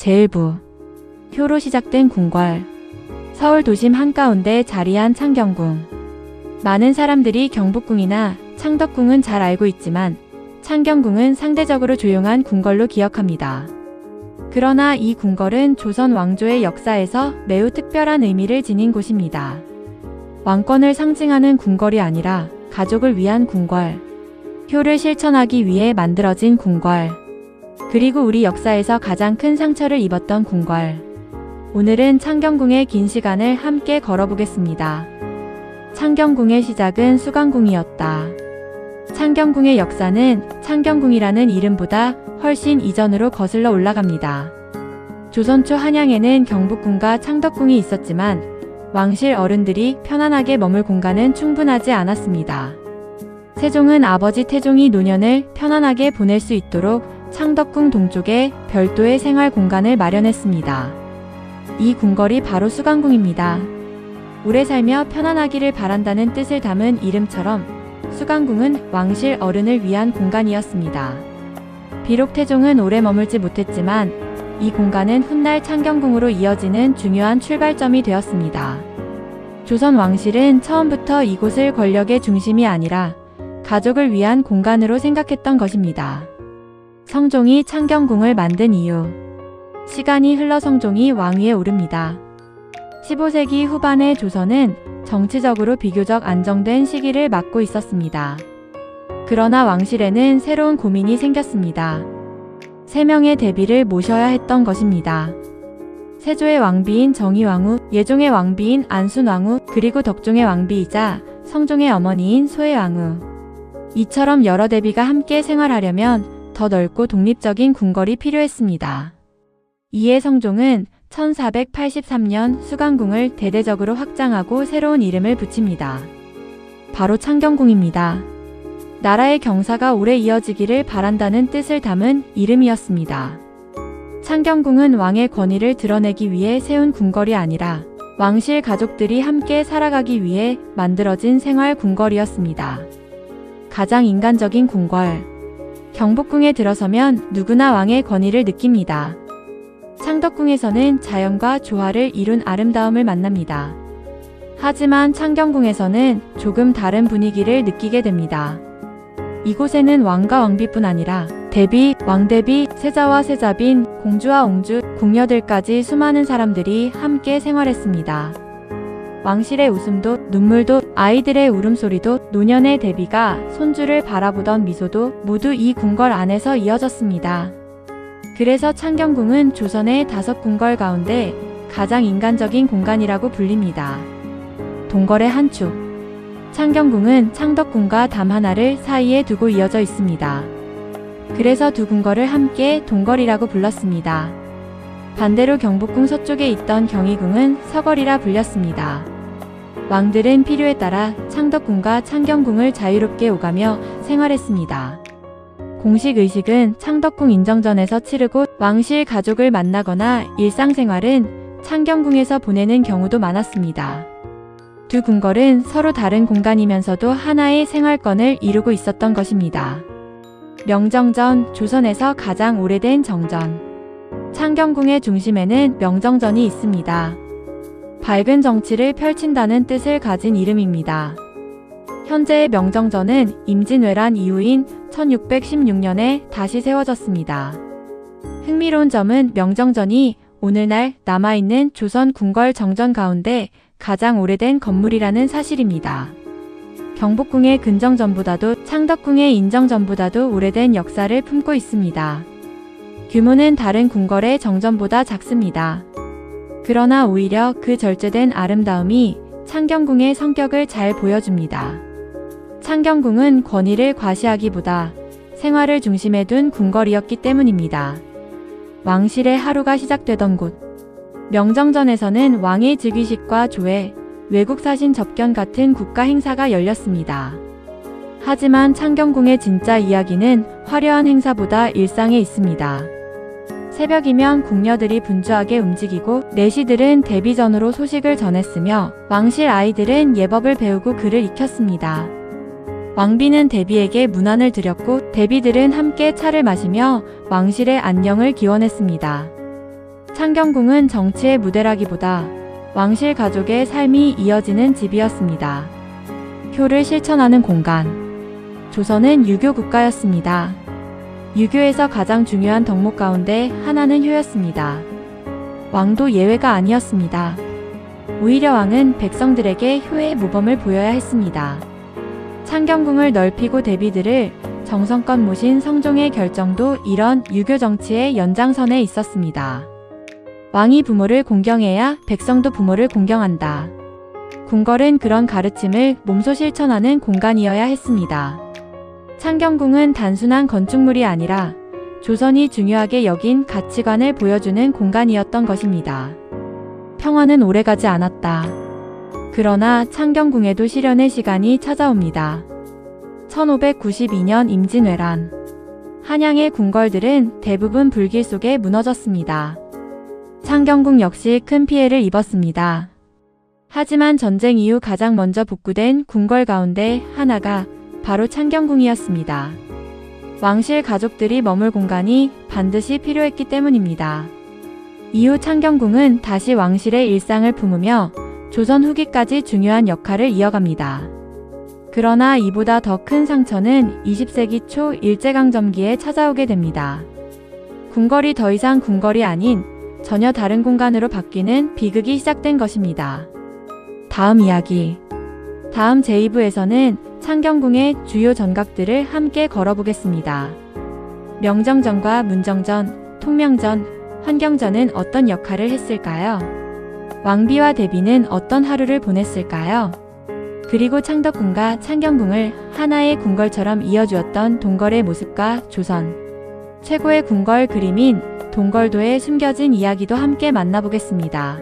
제일부, 효로 시작된 궁궐. 서울 도심 한가운데 자리한 창경궁. 많은 사람들이 경복궁이나 창덕궁은 잘 알고 있지만 창경궁은 상대적으로 조용한 궁궐로 기억합니다. 그러나 이 궁궐은 조선 왕조의 역사에서 매우 특별한 의미를 지닌 곳입니다. 왕권을 상징하는 궁궐이 아니라 가족을 위한 궁궐, 효를 실천하기 위해 만들어진 궁궐, 그리고 우리 역사에서 가장 큰 상처를 입었던 궁궐. 오늘은 창경궁의 긴 시간을 함께 걸어보겠습니다. 창경궁의 시작은 수강궁이었다. 창경궁의 역사는 창경궁이라는 이름보다 훨씬 이전으로 거슬러 올라갑니다. 조선 초 한양에는 경복궁과 창덕궁이 있었지만 왕실 어른들이 편안하게 머물 공간은 충분하지 않았습니다. 세종은 아버지 태종이 노년을 편안하게 보낼 수 있도록 창덕궁 동쪽에 별도의 생활 공간을 마련했습니다. 이 궁궐이 바로 수강궁입니다. 오래 살며 편안하기를 바란다는 뜻을 담은 이름처럼 수강궁은 왕실 어른을 위한 공간이었습니다. 비록 태종은 오래 머물지 못했지만 이 공간은 훗날 창경궁으로 이어지는 중요한 출발점이 되었습니다. 조선 왕실은 처음부터 이곳을 권력의 중심이 아니라 가족을 위한 공간으로 생각했던 것입니다. 성종이 창경궁을 만든 이유. 시간이 흘러 성종이 왕위에 오릅니다. 15세기 후반의 조선은 정치적으로 비교적 안정된 시기를 맞고 있었습니다. 그러나 왕실에는 새로운 고민이 생겼습니다. 3명의 대비를 모셔야 했던 것입니다. 세조의 왕비인 정의왕후, 예종의 왕비인 안순왕후, 그리고 덕종의 왕비이자 성종의 어머니인 소혜왕후. 이처럼 여러 대비가 함께 생활하려면 더 넓고 독립적인 궁궐이 필요했습니다. 이에 성종은 1483년 수강궁을 대대적으로 확장하고 새로운 이름을 붙입니다. 바로 창경궁입니다. 나라의 경사가 오래 이어지기를 바란다는 뜻을 담은 이름이었습니다. 창경궁은 왕의 권위를 드러내기 위해 세운 궁궐이 아니라 왕실 가족들이 함께 살아가기 위해 만들어진 생활 궁궐이었습니다. 가장 인간적인 궁궐. 경복궁에 들어서면 누구나 왕의 권위를 느낍니다. 창덕궁에서는 자연과 조화를 이룬 아름다움을 만납니다. 하지만 창경궁에서는 조금 다른 분위기를 느끼게 됩니다. 이곳에는 왕과 왕비뿐 아니라 대비, 왕대비, 세자와 세자빈, 공주와 옹주, 궁녀들까지 수많은 사람들이 함께 생활했습니다. 왕실의 웃음도, 눈물도, 아이들의 울음소리도, 노년의 대비가 손주를 바라보던 미소도 모두 이 궁궐 안에서 이어졌습니다. 그래서 창경궁은 조선의 5궁궐 가운데 가장 인간적인 공간이라고 불립니다. 동궐의 한 축. 창경궁은 창덕궁과 담 하나를 사이에 두고 이어져 있습니다. 그래서 두 궁궐을 함께 동궐이라고 불렀습니다. 반대로 경복궁 서쪽에 있던 경희궁은 서궐이라 불렸습니다. 왕들은 필요에 따라 창덕궁과 창경궁을 자유롭게 오가며 생활했습니다. 공식 의식은 창덕궁 인정전에서 치르고 왕실 가족을 만나거나 일상생활은 창경궁에서 보내는 경우도 많았습니다. 두 궁궐은 서로 다른 공간이면서도 하나의 생활권을 이루고 있었던 것입니다. 명정전, 조선에서 가장 오래된 정전. 창경궁의 중심에는 명정전이 있습니다. 밝은 정치를 펼친다는 뜻을 가진 이름입니다. 현재의 명정전은 임진왜란 이후인 1616년에 다시 세워졌습니다. 흥미로운 점은 명정전이 오늘날 남아있는 조선 궁궐 정전 가운데 가장 오래된 건물이라는 사실입니다. 경복궁의 근정전보다도 창덕궁의 인정전보다도 오래된 역사를 품고 있습니다. 규모는 다른 궁궐의 정전보다 작습니다. 그러나 오히려 그 절제된 아름다움이 창경궁의 성격을 잘 보여줍니다. 창경궁은 권위를 과시하기보다 생활을 중심에 둔 궁궐이었기 때문입니다. 왕실의 하루가 시작되던 곳. 명정전에서는 왕의 즉위식과 조회, 외국 사신 접견 같은 국가 행사가 열렸습니다. 하지만 창경궁의 진짜 이야기는 화려한 행사보다 일상에 있습니다. 새벽이면 궁녀들이 분주하게 움직이고 내시들은 대비전으로 소식을 전했으며 왕실 아이들은 예법을 배우고 글을 익혔습니다. 왕비는 대비에게 문안을 드렸고 대비들은 함께 차를 마시며 왕실의 안녕을 기원했습니다. 창경궁은 정치의 무대라기보다 왕실 가족의 삶이 이어지는 집이었습니다. 효를 실천하는 공간. 조선은 유교 국가였습니다. 유교에서 가장 중요한 덕목 가운데 하나는 효였습니다. 왕도 예외가 아니었습니다. 오히려 왕은 백성들에게 효의 모범을 보여야 했습니다. 창경궁을 넓히고 대비들을 정성껏 모신 성종의 결정도 이런 유교 정치의 연장선에 있었습니다. 왕이 부모를 공경해야 백성도 부모를 공경한다. 궁궐은 그런 가르침을 몸소 실천하는 공간이어야 했습니다. 창경궁은 단순한 건축물이 아니라 조선이 중요하게 여긴 가치관을 보여주는 공간이었던 것입니다. 평화는 오래가지 않았다. 그러나 창경궁에도 시련의 시간이 찾아옵니다. 1592년 임진왜란. 한양의 궁궐들은 대부분 불길 속에 무너졌습니다. 창경궁 역시 큰 피해를 입었습니다. 하지만 전쟁 이후 가장 먼저 복구된 궁궐 가운데 하나가 바로 창경궁이었습니다. 왕실 가족들이 머물 공간이 반드시 필요했기 때문입니다. 이후 창경궁은 다시 왕실의 일상을 품으며 조선 후기까지 중요한 역할을 이어갑니다. 그러나 이보다 더 큰 상처는 20세기 초 일제강점기에 찾아오게 됩니다. 궁궐이 더 이상 궁궐이 아닌 전혀 다른 공간으로 바뀌는 비극이 시작된 것입니다. 다음 이야기. 다음 제2부에서는 창경궁의 주요 전각들을 함께 걸어보겠습니다. 명정전과 문정전, 통명전, 환경전은 어떤 역할을 했을까요? 왕비와 대비는 어떤 하루를 보냈을까요? 그리고 창덕궁과 창경궁을 하나의 궁궐처럼 이어주었던 동궐의 모습과 조선 최고의 궁궐 그림인 동궐도에 숨겨진 이야기도 함께 만나보겠습니다.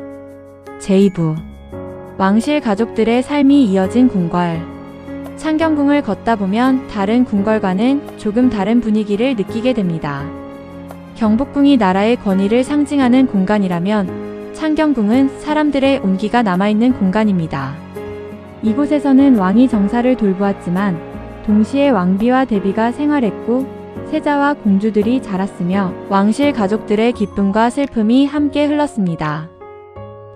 제2부. 왕실 가족들의 삶이 이어진 궁궐. 창경궁을 걷다 보면 다른 궁궐과는 조금 다른 분위기를 느끼게 됩니다. 경복궁이 나라의 권위를 상징하는 공간이라면 창경궁은 사람들의 온기가 남아있는 공간입니다. 이곳에서는 왕이 정사를 돌보았지만 동시에 왕비와 대비가 생활했고 세자와 공주들이 자랐으며 왕실 가족들의 기쁨과 슬픔이 함께 흘렀습니다.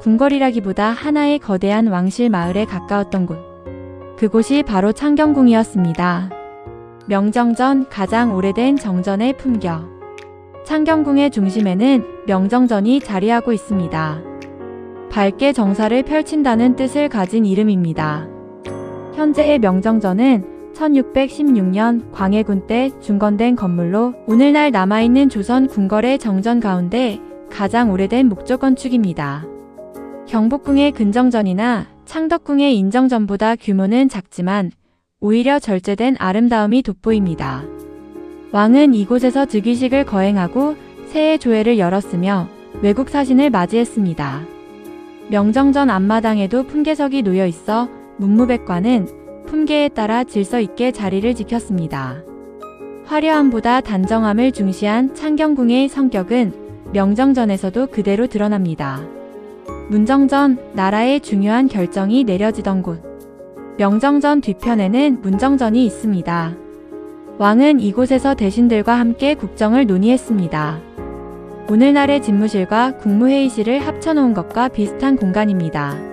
궁궐이라기보다 하나의 거대한 왕실 마을에 가까웠던 곳. 그곳이 바로 창경궁이었습니다. 명정전 가장 오래된 정전의 품격. 창경궁의 중심에는 명정전이 자리하고 있습니다. 밝게 정사를 펼친다는 뜻을 가진 이름입니다. 현재의 명정전은 1616년 광해군 때 중건된 건물로 오늘날 남아있는 조선 궁궐의 정전 가운데 가장 오래된 목조 건축입니다. 경복궁의 근정전이나 창덕궁의 인정전보다 규모는 작지만 오히려 절제된 아름다움이 돋보입니다. 왕은 이곳에서 즉위식을 거행하고 새해 조회를 열었으며 외국 사신을 맞이했습니다. 명정전 앞마당에도 품계석이 놓여 있어 문무백관은 품계에 따라 질서 있게 자리를 지켰습니다. 화려함보다 단정함을 중시한 창경궁의 성격은 명정전에서도 그대로 드러납니다. 문정전, 나라의 중요한 결정이 내려지던 곳. 명정전 뒤편에는 문정전이 있습니다. 왕은 이곳에서 대신들과 함께 국정을 논의했습니다. 오늘날의 집무실과 국무회의실을 합쳐놓은 것과 비슷한 공간입니다.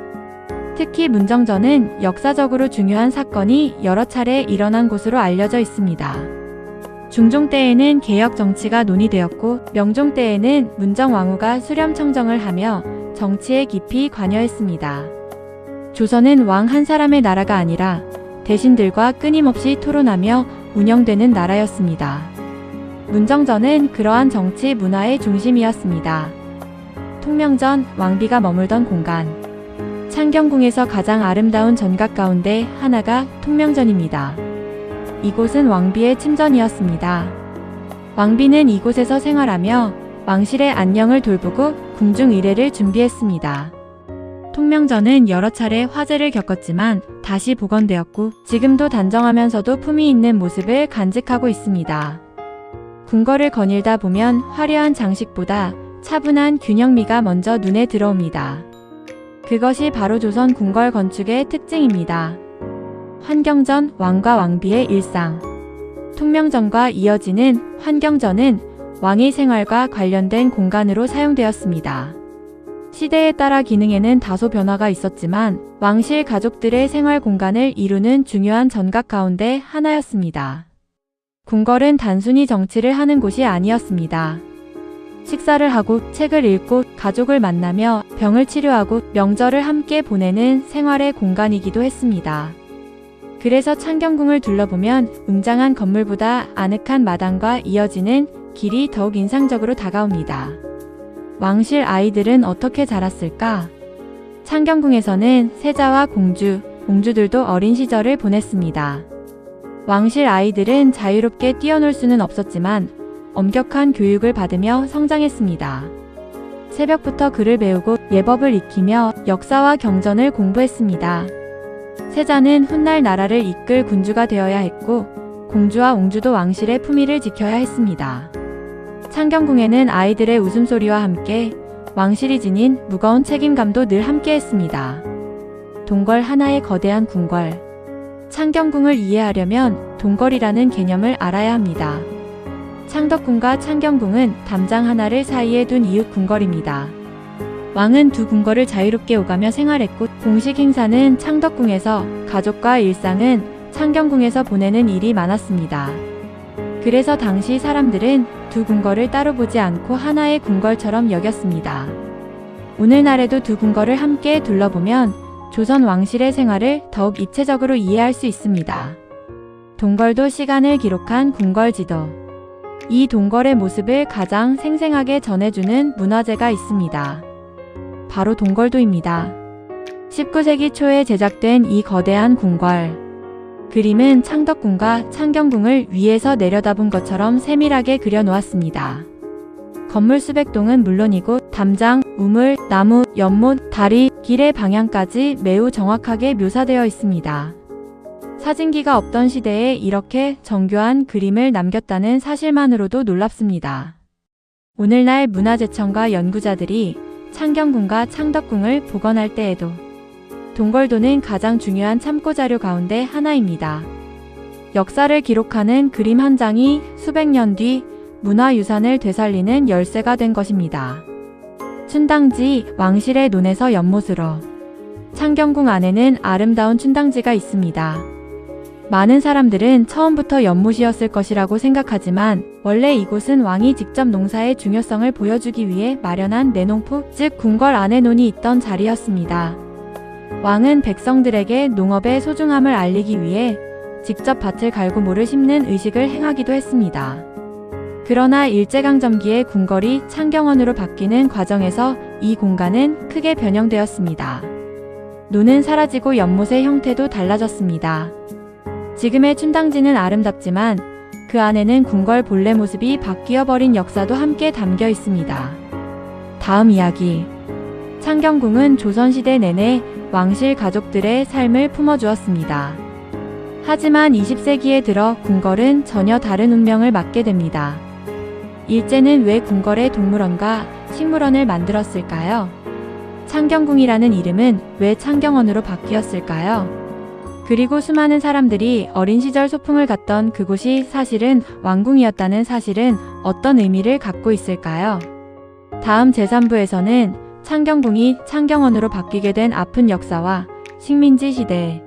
특히 문정전은 역사적으로 중요한 사건이 여러 차례 일어난 곳으로 알려져 있습니다. 중종 때에는 개혁 정치가 논의되었고 명종 때에는 문정왕후가 수렴청정을 하며 정치에 깊이 관여했습니다. 조선은 왕 한 사람의 나라가 아니라 대신들과 끊임없이 토론하며 운영되는 나라였습니다. 문정전은 그러한 정치 문화의 중심이었습니다. 통명전, 왕비가 머물던 공간. 창경궁에서 가장 아름다운 전각 가운데 하나가 통명전입니다. 이곳은 왕비의 침전이었습니다. 왕비는 이곳에서 생활하며 왕실의 안녕을 돌보고 궁중 의례를 준비했습니다. 통명전은 여러 차례 화재를 겪었지만 다시 복원되었고 지금도 단정하면서도 품위 있는 모습을 간직하고 있습니다. 궁궐을 거닐다 보면 화려한 장식보다 차분한 균형미가 먼저 눈에 들어옵니다. 그것이 바로 조선 궁궐 건축의 특징입니다. 환경전, 왕과 왕비의 일상. 통명전과 이어지는 환경전은 왕의 생활과 관련된 공간으로 사용되었습니다. 시대에 따라 기능에는 다소 변화가 있었지만 왕실 가족들의 생활 공간을 이루는 중요한 전각 가운데 하나였습니다. 궁궐은 단순히 정치를 하는 곳이 아니었습니다. 식사를 하고 책을 읽고 가족을 만나며 병을 치료하고 명절을 함께 보내는 생활의 공간이기도 했습니다. 그래서 창경궁을 둘러보면 웅장한 건물보다 아늑한 마당과 이어지는 길이 더욱 인상적으로 다가옵니다. 왕실 아이들은 어떻게 자랐을까? 창경궁에서는 세자와 공주들도 어린 시절을 보냈습니다. 왕실 아이들은 자유롭게 뛰어놀 수는 없었지만 엄격한 교육을 받으며 성장했습니다. 새벽부터 글을 배우고 예법을 익히며 역사와 경전을 공부했습니다. 세자는 훗날 나라를 이끌 군주가 되어야 했고 공주와 옹주도 왕실의 품위를 지켜야 했습니다. 창경궁에는 아이들의 웃음소리와 함께 왕실이 지닌 무거운 책임감도 늘 함께했습니다. 동궐 하나의 거대한 궁궐. 창경궁을 이해하려면 동궐이라는 개념을 알아야 합니다. 창덕궁과 창경궁은 담장 하나를 사이에 둔 이웃 궁궐입니다. 왕은 두 궁궐을 자유롭게 오가며 생활했고 공식 행사는 창덕궁에서, 가족과 일상은 창경궁에서 보내는 일이 많았습니다. 그래서 당시 사람들은 두 궁궐을 따로 보지 않고 하나의 궁궐처럼 여겼습니다. 오늘날에도 두 궁궐을 함께 둘러보면 조선 왕실의 생활을 더욱 입체적으로 이해할 수 있습니다. 동궐도 시간을 기록한 궁궐지도. 이 동궐의 모습을 가장 생생하게 전해주는 문화재가 있습니다. 바로 동궐도입니다. 19세기 초에 제작된 이 거대한 궁궐. 그림은 창덕궁과 창경궁을 위에서 내려다본 것처럼 세밀하게 그려놓았습니다. 건물 수백 동은 물론이고 담장, 우물, 나무, 연못, 다리, 길의 방향까지 매우 정확하게 묘사되어 있습니다. 사진기가 없던 시대에 이렇게 정교한 그림을 남겼다는 사실만으로도 놀랍습니다. 오늘날 문화재청과 연구자들이 창경궁과 창덕궁을 복원할 때에도 동궐도는 가장 중요한 참고자료 가운데 하나입니다. 역사를 기록하는 그림 한 장이 수백 년 뒤 문화유산을 되살리는 열쇠가 된 것입니다. 춘당지, 왕실의 논에서 연못으로. 창경궁 안에는 아름다운 춘당지가 있습니다. 많은 사람들은 처음부터 연못이었을 것이라고 생각하지만 원래 이곳은 왕이 직접 농사의 중요성을 보여주기 위해 마련한 내농포, 즉 궁궐 안에 논이 있던 자리였습니다. 왕은 백성들에게 농업의 소중함을 알리기 위해 직접 밭을 갈고 모를 심는 의식을 행하기도 했습니다. 그러나 일제강점기에 궁궐이 창경원으로 바뀌는 과정에서 이 공간은 크게 변형되었습니다. 논은 사라지고 연못의 형태도 달라졌습니다. 지금의 춘당지는 아름답지만 그 안에는 궁궐 본래 모습이 바뀌어버린 역사도 함께 담겨 있습니다. 다음 이야기. 창경궁은 조선시대 내내 왕실 가족들의 삶을 품어주었습니다. 하지만 20세기에 들어 궁궐은 전혀 다른 운명을 맞게 됩니다. 일제는 왜 궁궐에 동물원과 식물원을 만들었을까요? 창경궁이라는 이름은 왜 창경원으로 바뀌었을까요? 그리고 수많은 사람들이 어린 시절 소풍을 갔던 그곳이 사실은 왕궁이었다는 사실은 어떤 의미를 갖고 있을까요? 다음 제3부에서는 창경궁이 창경원으로 바뀌게 된 아픈 역사와 식민지 시대,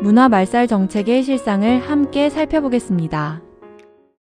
문화 말살 정책의 실상을 함께 살펴보겠습니다.